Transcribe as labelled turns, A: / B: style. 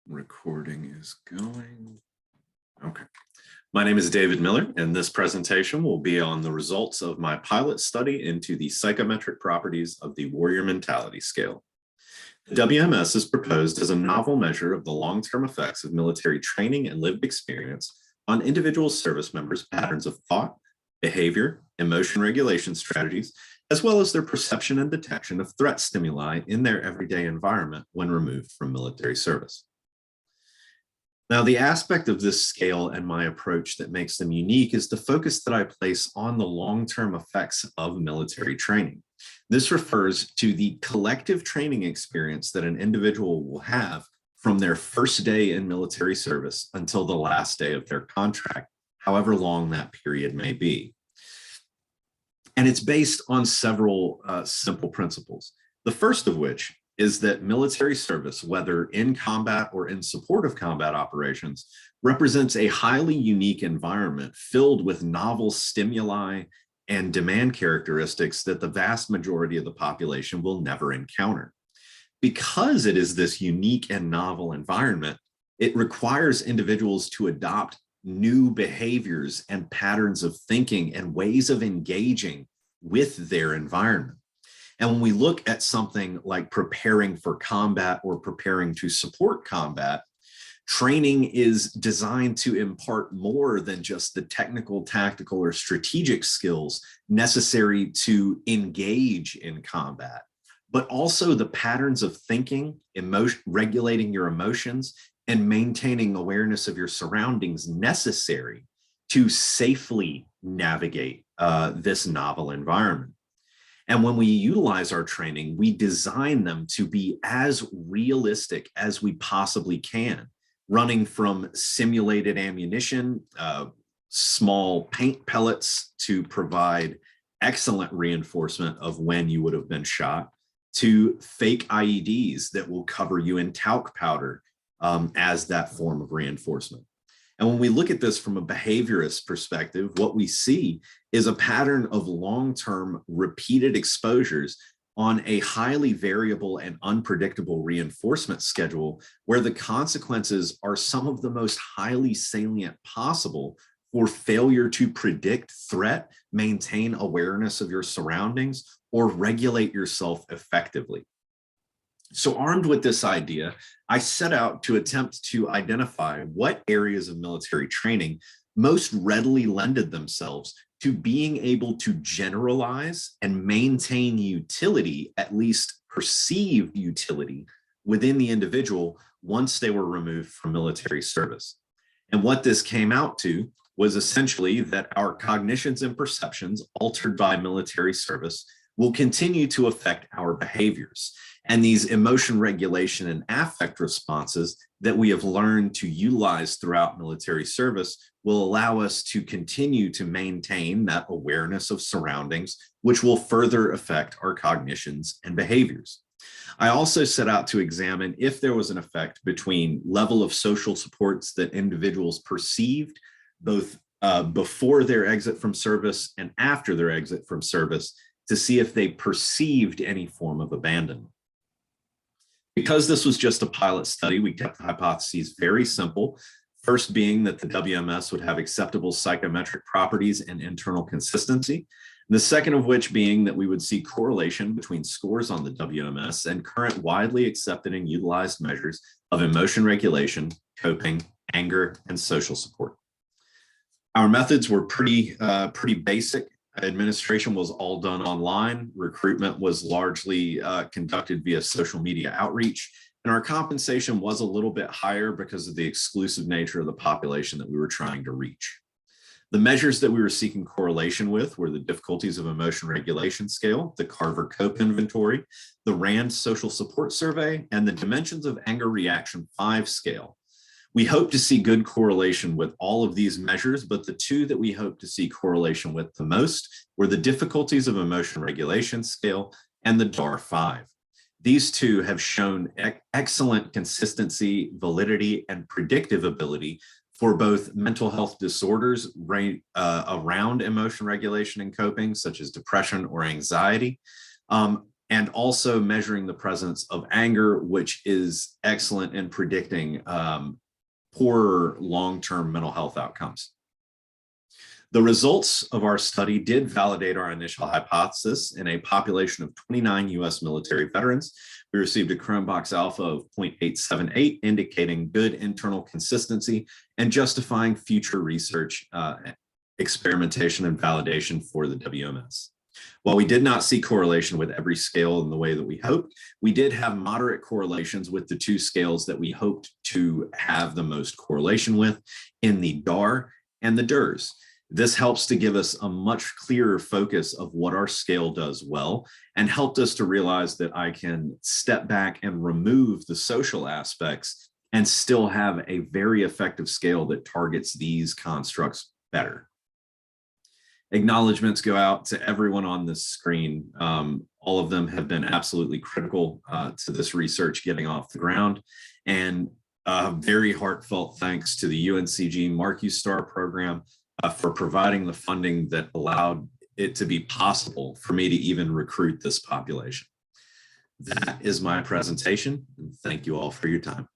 A: Recording is going. Okay. My name is David Miller, and this presentation will be on the results of my pilot study into the psychometric properties of the warrior mentality scale. The WMS is proposed as a novel measure of the long-term effects of military training and lived experience on individual service members' patterns of thought, behavior, emotion regulation strategies, as well as their perception and detection of threat stimuli in their everyday environment when removed from military service. Now, the aspect of this scale and my approach that makes them unique is the focus that I place on the long-term effects of military training. This refers to the collective training experience that an individual will have from their first day in military service until the last day of their contract, however long that period may be. And it's based on several simple principles. The first of which is that military service, whether in combat or in support of combat operations, represents a highly unique environment filled with novel stimuli and demand characteristics that the vast majority of the population will never encounter. Because it is this unique and novel environment, it requires individuals to adopt new behaviors and patterns of thinking and ways of engaging with their environment. And when we look at something like preparing for combat or preparing to support combat, training is designed to impart more than just the technical, tactical, or strategic skills necessary to engage in combat, but also the patterns of thinking, regulating your emotions, and maintaining awareness of your surroundings necessary to safely navigate this novel environment. And when we utilize our training, we design them to be as realistic as we possibly can, running from simulated ammunition, small paint pellets to provide excellent reinforcement of when you would have been shot, to fake IEDs that will cover you in talc powder as that form of reinforcement. And when we look at this from a behaviorist perspective, what we see is a pattern of long-term repeated exposures on a highly variable and unpredictable reinforcement schedule where the consequences are some of the most highly salient possible for failure to predict threat, maintain awareness of your surroundings, or regulate yourself effectively. So armed with this idea, I set out to attempt to identify what areas of military training most readily lended themselves to being able to generalize and maintain utility, at least perceived utility, within the individual once they were removed from military service. And what this came out to was essentially that our cognitions and perceptions altered by military service will continue to affect our behaviors. And these emotion regulation and affect responses that we have learned to utilize throughout military service will allow us to continue to maintain that awareness of surroundings, which will further affect our cognitions and behaviors. I also set out to examine if there was an effect between level of social supports that individuals perceived, both before their exit from service and after their exit from service, to see if they perceived any form of abandonment. Because this was just a pilot study, we kept the hypotheses very simple. First being that the WMS would have acceptable psychometric properties and internal consistency. The second of which being that we would see correlation between scores on the WMS and current widely accepted and utilized measures of emotion regulation, coping, anger, and social support. Our methods were pretty basic. Administration was all done online. Recruitment was largely conducted via social media outreach. And our compensation was a little bit higher because of the exclusive nature of the population that we were trying to reach. The measures that we were seeking correlation with were the difficulties of emotion regulation scale, the Carver Cope inventory, the RAND social support survey, and the dimensions of anger reaction 5 scale. We hope to see good correlation with all of these measures, but the two that we hope to see correlation with the most were the difficulties of emotion regulation scale and the DAR-5. These two have shown excellent consistency, validity, and predictive ability for both mental health disorders around emotion regulation and coping, such as depression or anxiety, and also measuring the presence of anger, which is excellent in predicting poorer long-term mental health outcomes. The results of our study did validate our initial hypothesis in a population of 29 US military veterans. We received a Chrome box alpha of 0.878, indicating good internal consistency and justifying future research, experimentation, and validation for the WMS. While we did not see correlation with every scale in the way that we hoped, we did have moderate correlations with the two scales that we hoped to have the most correlation with in the DAR and the DERS. This helps to give us a much clearer focus of what our scale does well, and helped us to realize that I can step back and remove the social aspects and still have a very effective scale that targets these constructs better. Acknowledgements go out to everyone on this screen. All of them have been absolutely critical to this research getting off the ground. And very heartfelt thanks to the UNCG MarkUStar program for providing the funding that allowed it to be possible for me to even recruit this population. That is my presentation, and thank you all for your time.